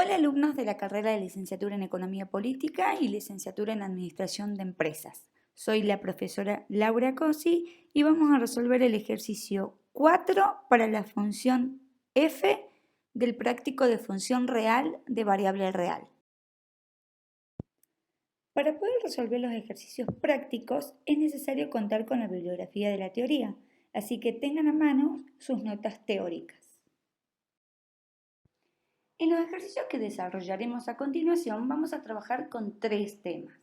Hola alumnos de la carrera de licenciatura en Economía Política y licenciatura en Administración de Empresas. Soy la profesora Laura Cosi y vamos a resolver el ejercicio 4 para la función f del práctico de función real de variable real. Para poder resolver los ejercicios prácticos es necesario contar con la bibliografía de la teoría, así que tengan a mano sus notas teóricas. En los ejercicios que desarrollaremos a continuación vamos a trabajar con tres temas: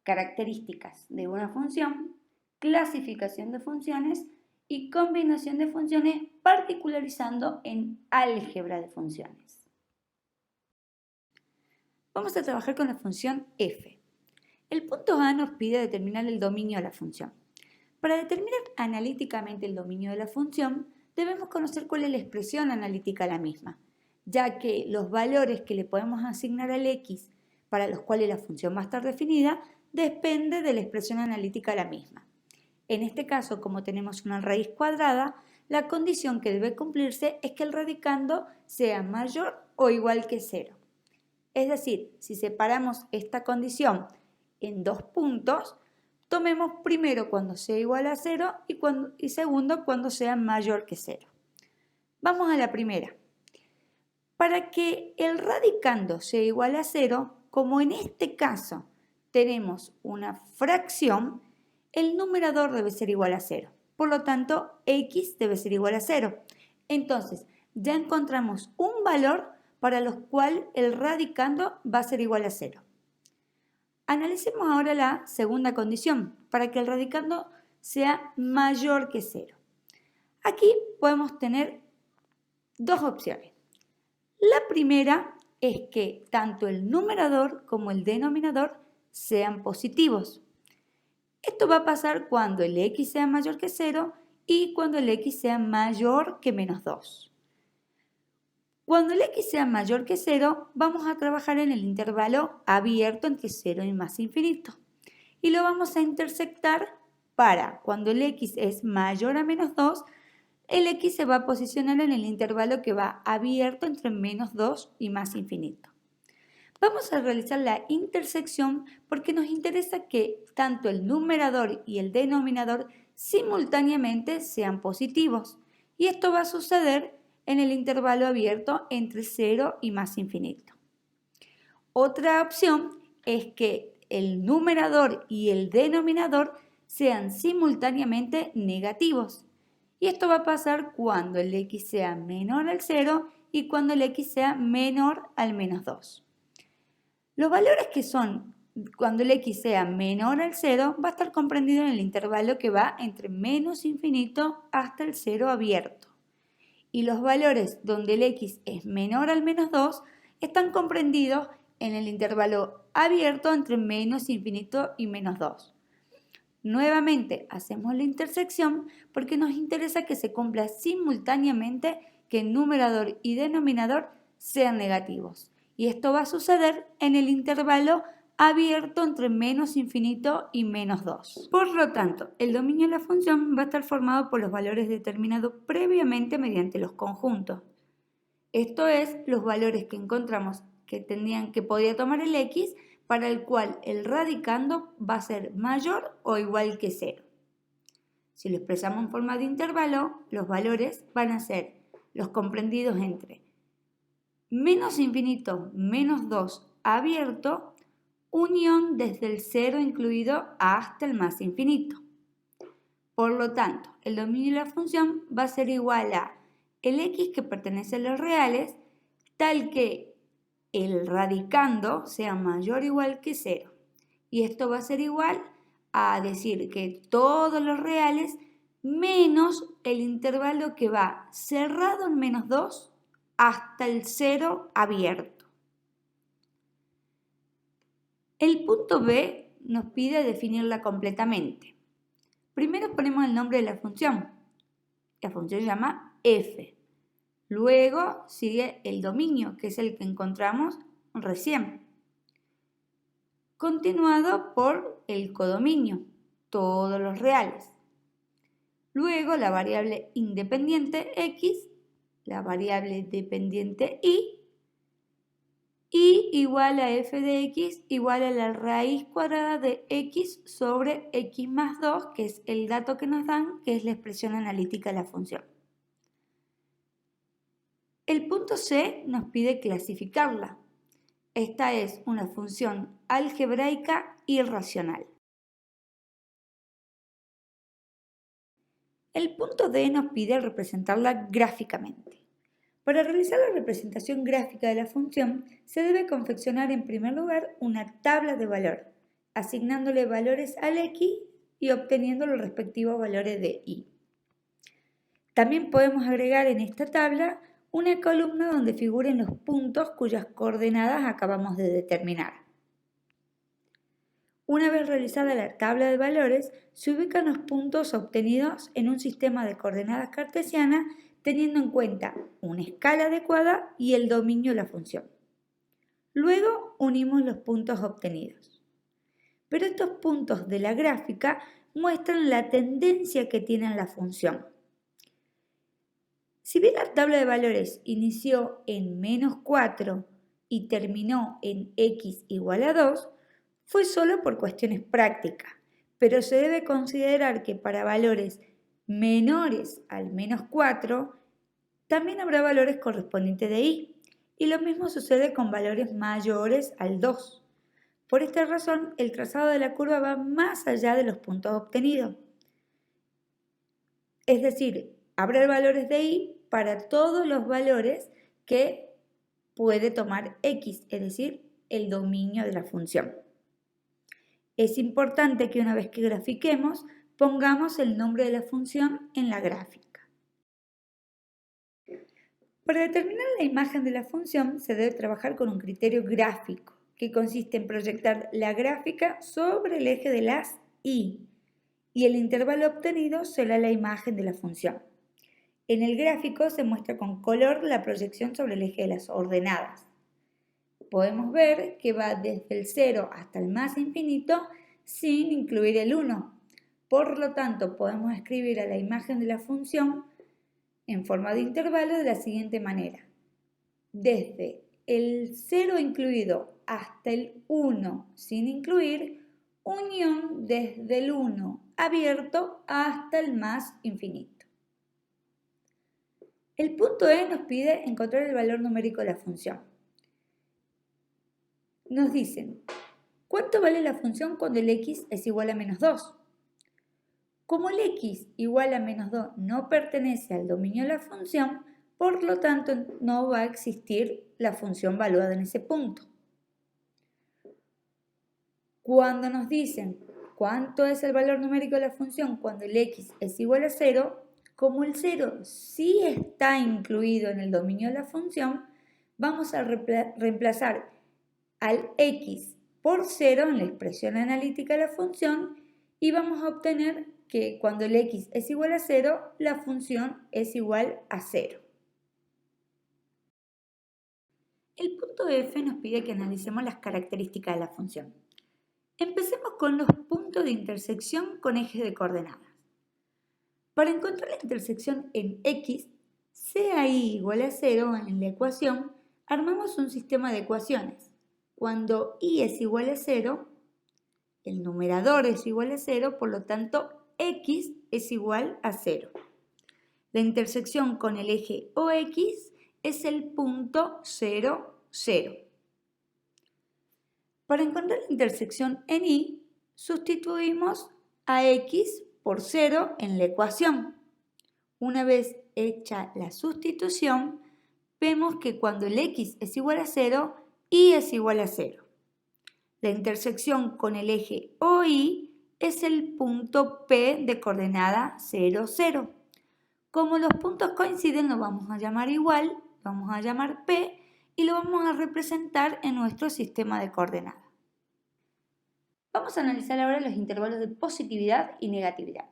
características de una función, clasificación de funciones y combinación de funciones, particularizando en álgebra de funciones. Vamos a trabajar con la función f. El punto A nos pide determinar el dominio de la función. Para determinar analíticamente el dominio de la función, debemos conocer cuál es la expresión analítica de la misma, ya que los valores que le podemos asignar al x para los cuales la función va a estar definida depende de la expresión analítica de la misma. En este caso, como tenemos una raíz cuadrada, la condición que debe cumplirse es que el radicando sea mayor o igual que 0. Es decir, si separamos esta condición en dos puntos, tomemos primero cuando sea igual a 0 y segundo cuando sea mayor que 0. Vamos a la primera. Para que el radicando sea igual a 0, como en este caso tenemos una fracción, el numerador debe ser igual a 0. Por lo tanto, x debe ser igual a 0. Entonces, ya encontramos un valor para los cual el radicando va a ser igual a 0. Analicemos ahora la segunda condición, para que el radicando sea mayor que 0. Aquí podemos tener dos opciones. La primera es que tanto el numerador como el denominador sean positivos. Esto va a pasar cuando el x sea mayor que 0 y cuando el x sea mayor que menos 2. Cuando el x sea mayor que 0, vamos a trabajar en el intervalo abierto entre 0 y más infinito. Y lo vamos a intersectar para cuando el x es mayor a menos 2, el x se va a posicionar en el intervalo que va abierto entre menos 2 y más infinito. Vamos a realizar la intersección porque nos interesa que tanto el numerador y el denominador simultáneamente sean positivos. Y esto va a suceder en el intervalo abierto entre 0 y más infinito. Otra opción es que el numerador y el denominador sean simultáneamente negativos. Y esto va a pasar cuando el x sea menor al 0 y cuando el x sea menor al menos 2. Los valores que son cuando el x sea menor al 0 va a estar comprendido en el intervalo que va entre menos infinito hasta el 0 abierto. Y los valores donde el x es menor al menos 2 están comprendidos en el intervalo abierto entre menos infinito y menos 2. Nuevamente hacemos la intersección porque nos interesa que se cumpla simultáneamente que numerador y denominador sean negativos. Y esto va a suceder en el intervalo abierto entre menos infinito y menos 2. Por lo tanto, el dominio de la función va a estar formado por los valores determinados previamente mediante los conjuntos. Esto es, los valores que encontramos que podía tomar el x, para el cual el radicando va a ser mayor o igual que 0. Si lo expresamos en forma de intervalo, los valores van a ser los comprendidos entre menos infinito menos 2 abierto, unión desde el 0 incluido hasta el más infinito. Por lo tanto, el dominio de la función va a ser igual a el x que pertenece a los reales, tal que el radicando sea mayor o igual que 0. Y esto va a ser igual a decir que todos los reales menos el intervalo que va cerrado en menos 2 hasta el 0 abierto. El punto B nos pide definirla completamente. Primero ponemos el nombre de la función. La función se llama f. Luego sigue el dominio, que es el que encontramos recién, continuado por el codominio, todos los reales. Luego la variable independiente x, la variable dependiente y y igual a f de x igual a la raíz cuadrada de x sobre x más 2, que es el dato que nos dan, que es la expresión analítica de la función. El punto C nos pide clasificarla. Esta es una función algebraica irracional. El punto D nos pide representarla gráficamente. Para realizar la representación gráfica de la función, se debe confeccionar en primer lugar una tabla de valor, asignándole valores al x y obteniendo los respectivos valores de y. También podemos agregar en esta tabla una columna donde figuren los puntos cuyas coordenadas acabamos de determinar. Una vez realizada la tabla de valores, se ubican los puntos obtenidos en un sistema de coordenadas cartesianas teniendo en cuenta una escala adecuada y el dominio de la función. Luego unimos los puntos obtenidos. Pero estos puntos de la gráfica muestran la tendencia que tiene la función. Si bien la tabla de valores inició en -4 y terminó en x igual a 2, fue solo por cuestiones prácticas, pero se debe considerar que para valores menores al -4 también habrá valores correspondientes de y lo mismo sucede con valores mayores al 2. Por esta razón, el trazado de la curva va más allá de los puntos obtenidos. Es decir, habrá valores de y para todos los valores que puede tomar x, es decir, el dominio de la función. Es importante que una vez que grafiquemos, pongamos el nombre de la función en la gráfica. Para determinar la imagen de la función se debe trabajar con un criterio gráfico, que consiste en proyectar la gráfica sobre el eje de las y el intervalo obtenido será la imagen de la función. En el gráfico se muestra con color la proyección sobre el eje de las ordenadas. Podemos ver que va desde el 0 hasta el más infinito sin incluir el 1. Por lo tanto, podemos escribir a la imagen de la función en forma de intervalo de la siguiente manera. Desde el 0 incluido hasta el 1 sin incluir, unión desde el 1 abierto hasta el más infinito. El punto E nos pide encontrar el valor numérico de la función. Nos dicen, ¿cuánto vale la función cuando el x es igual a -2? Como el x igual a -2 no pertenece al dominio de la función, por lo tanto no va a existir la función valuada en ese punto. Cuando nos dicen cuánto es el valor numérico de la función cuando el x es igual a 0, como el 0 sí está incluido en el dominio de la función, vamos a reemplazar al x por 0 en la expresión analítica de la función y vamos a obtener que cuando el x es igual a 0, la función es igual a 0. El punto F nos pide que analicemos las características de la función. Empecemos con los puntos de intersección con ejes de coordenadas. Para encontrar la intersección en x, sea y igual a 0 en la ecuación, armamos un sistema de ecuaciones. Cuando y es igual a 0, el numerador es igual a 0, por lo tanto x es igual a 0. La intersección con el eje OX es el punto 0, 0. Para encontrar la intersección en Y, sustituimos a x por 0 en la ecuación. Una vez hecha la sustitución, vemos que cuando el x es igual a 0, y es igual a 0. La intersección con el eje OY es el punto P de coordenada 0, 0. Como los puntos coinciden, lo vamos a llamar igual, vamos a llamar P y lo vamos a representar en nuestro sistema de coordenadas. Vamos a analizar ahora los intervalos de positividad y negatividad.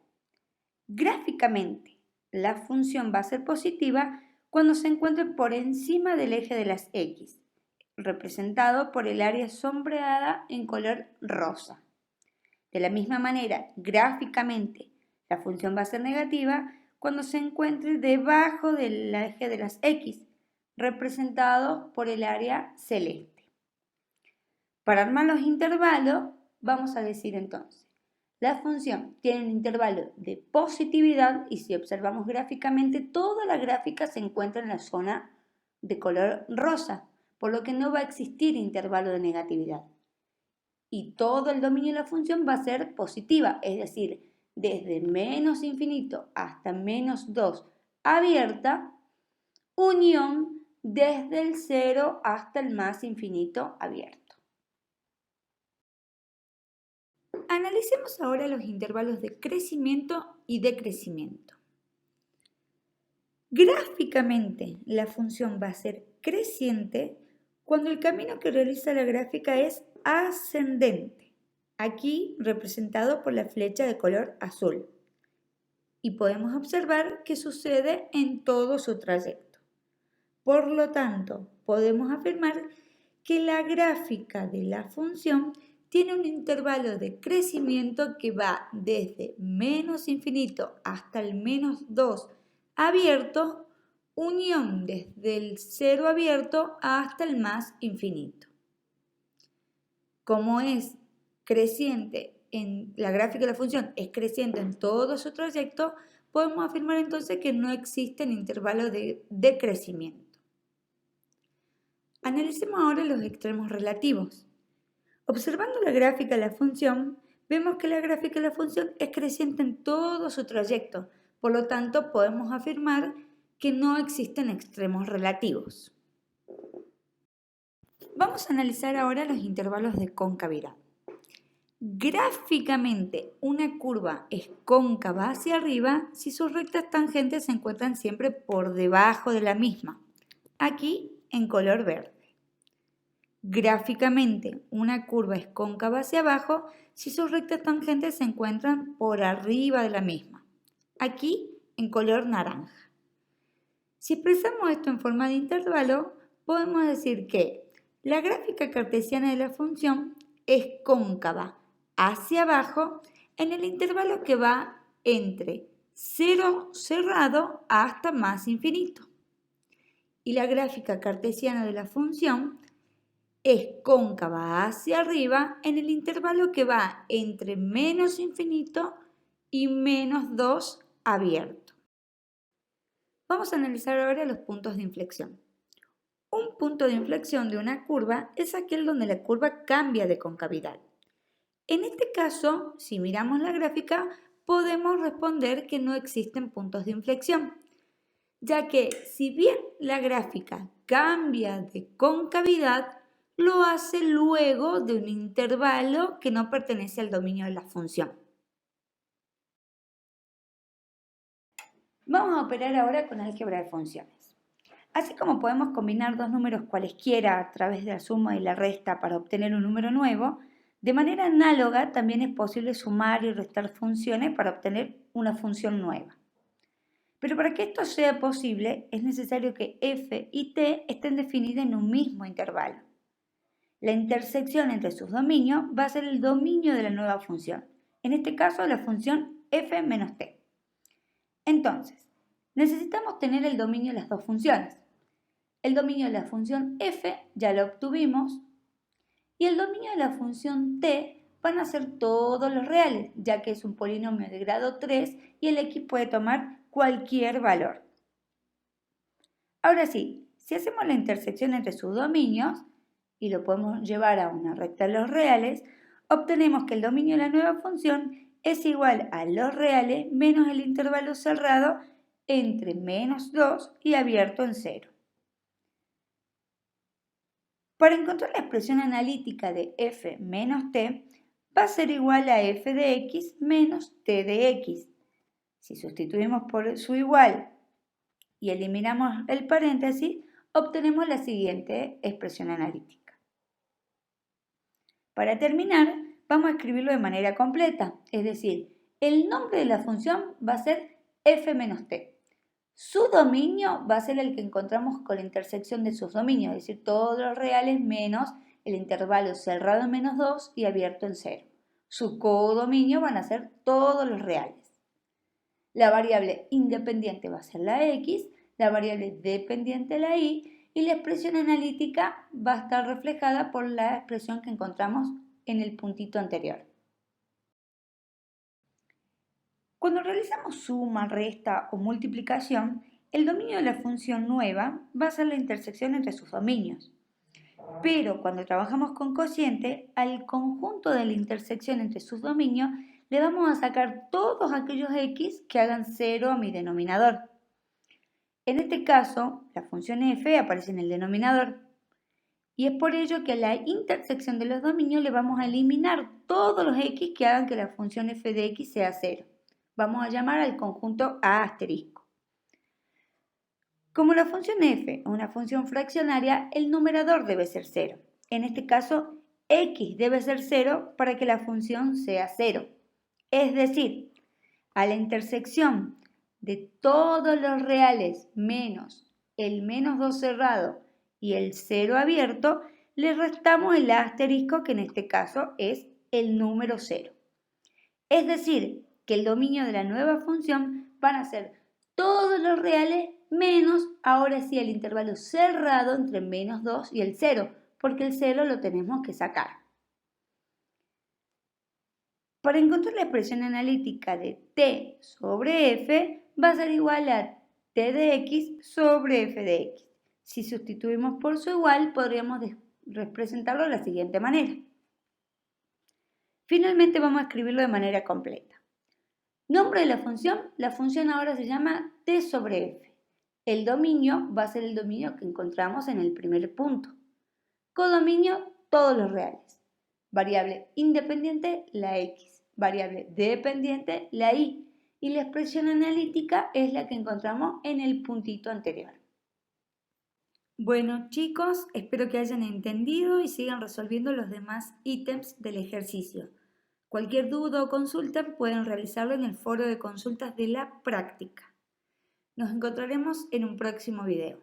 Gráficamente, la función va a ser positiva cuando se encuentre por encima del eje de las X, representado por el área sombreada en color rosa. De la misma manera, gráficamente, la función va a ser negativa cuando se encuentre debajo del eje de las X, representado por el área celeste. Para armar los intervalos, vamos a decir entonces, la función tiene un intervalo de positividad y si observamos gráficamente, toda la gráfica se encuentra en la zona de color rosa, por lo que no va a existir intervalo de negatividad. Y todo el dominio de la función va a ser positiva, es decir, desde menos infinito hasta menos 2 abierta, unión desde el 0 hasta el más infinito abierto. Analicemos ahora los intervalos de crecimiento y decrecimiento. Gráficamente, la función va a ser creciente cuando el camino que realiza la gráfica es ascendente, aquí representado por la flecha de color azul. Y podemos observar que sucede en todo su trayecto. Por lo tanto, podemos afirmar que la gráfica de la función tiene un intervalo de crecimiento que va desde menos infinito hasta el menos 2 abierto, unión desde el 0 abierto hasta el más infinito. Como es creciente en la gráfica de la función, es creciente en todo su trayecto, podemos afirmar entonces que no existen intervalos de decrecimiento. Analicemos ahora los extremos relativos. Observando la gráfica de la función, vemos que la gráfica de la función es creciente en todo su trayecto, por lo tanto podemos afirmar que no existen extremos relativos. Vamos a analizar ahora los intervalos de concavidad. Gráficamente, una curva es cóncava hacia arriba si sus rectas tangentes se encuentran siempre por debajo de la misma, aquí en color verde. Gráficamente, una curva es cóncava hacia abajo si sus rectas tangentes se encuentran por arriba de la misma, aquí en color naranja. Si expresamos esto en forma de intervalo, podemos decir que la gráfica cartesiana de la función es cóncava hacia abajo en el intervalo que va entre 0 cerrado hasta más infinito. Y la gráfica cartesiana de la función es cóncava hacia arriba en el intervalo que va entre menos infinito y menos 2 abierto. Vamos a analizar ahora los puntos de inflexión. Un punto de inflexión de una curva es aquel donde la curva cambia de concavidad. En este caso, si miramos la gráfica, podemos responder que no existen puntos de inflexión, ya que si bien la gráfica cambia de concavidad, lo hace luego de un intervalo que no pertenece al dominio de la función. Vamos a operar ahora con álgebra de funciones. Así como podemos combinar dos números cualesquiera a través de la suma y la resta para obtener un número nuevo, de manera análoga también es posible sumar y restar funciones para obtener una función nueva. Pero para que esto sea posible es necesario que f y t estén definidas en un mismo intervalo. La intersección entre sus dominios va a ser el dominio de la nueva función, en este caso la función f menos t. Entonces, necesitamos tener el dominio de las dos funciones. El dominio de la función f ya lo obtuvimos y el dominio de la función t van a ser todos los reales, ya que es un polinomio de grado 3 y el x puede tomar cualquier valor. Ahora sí, si hacemos la intersección entre sus dominios, y lo podemos llevar a una recta de los reales, obtenemos que el dominio de la nueva función es igual a los reales menos el intervalo cerrado entre menos 2 y abierto en 0. Para encontrar la expresión analítica de f menos t, va a ser igual a f de x menos t de x. Si sustituimos por su igual y eliminamos el paréntesis, obtenemos la siguiente expresión analítica. Para terminar, vamos a escribirlo de manera completa, es decir, el nombre de la función va a ser f menos t. Su dominio va a ser el que encontramos con la intersección de sus dominios, es decir, todos los reales menos el intervalo cerrado en menos 2 y abierto en 0. Su codominio van a ser todos los reales. La variable independiente va a ser la x, la variable dependiente la y y la expresión analítica va a estar reflejada por la expresión que encontramos en el puntito anterior. Cuando realizamos suma, resta o multiplicación, el dominio de la función nueva va a ser la intersección entre sus dominios. Pero cuando trabajamos con cociente, al conjunto de la intersección entre sus dominios le vamos a sacar todos aquellos x que hagan 0 a mi denominador. En este caso, la función f aparece en el denominador. Y es por ello que a la intersección de los dominios le vamos a eliminar todos los x que hagan que la función f de x sea 0. Vamos a llamar al conjunto A asterisco. Como la función f es una función fraccionaria, el numerador debe ser 0. En este caso, x debe ser 0 para que la función sea 0. Es decir, a la intersección de todos los reales menos el menos 2 cerrado y el 0 abierto, le restamos el asterisco, que en este caso es el número 0. Es decir, que el dominio de la nueva función van a ser todos los reales menos, ahora sí, el intervalo cerrado entre menos 2 y el 0, porque el 0 lo tenemos que sacar. Para encontrar la expresión analítica de t sobre f, va a ser igual a t de x sobre f de x. Si sustituimos por su igual, podríamos representarlo de la siguiente manera. Finalmente vamos a escribirlo de manera completa. Nombre de la función ahora se llama t sobre f. El dominio va a ser el dominio que encontramos en el primer punto. Codominio, todos los reales. Variable independiente, la x. Variable dependiente, la y. Y la expresión analítica es la que encontramos en el puntito anterior. Bueno, chicos, espero que hayan entendido y sigan resolviendo los demás ítems del ejercicio. Cualquier duda o consulta pueden realizarlo en el foro de consultas de la práctica. Nos encontraremos en un próximo video.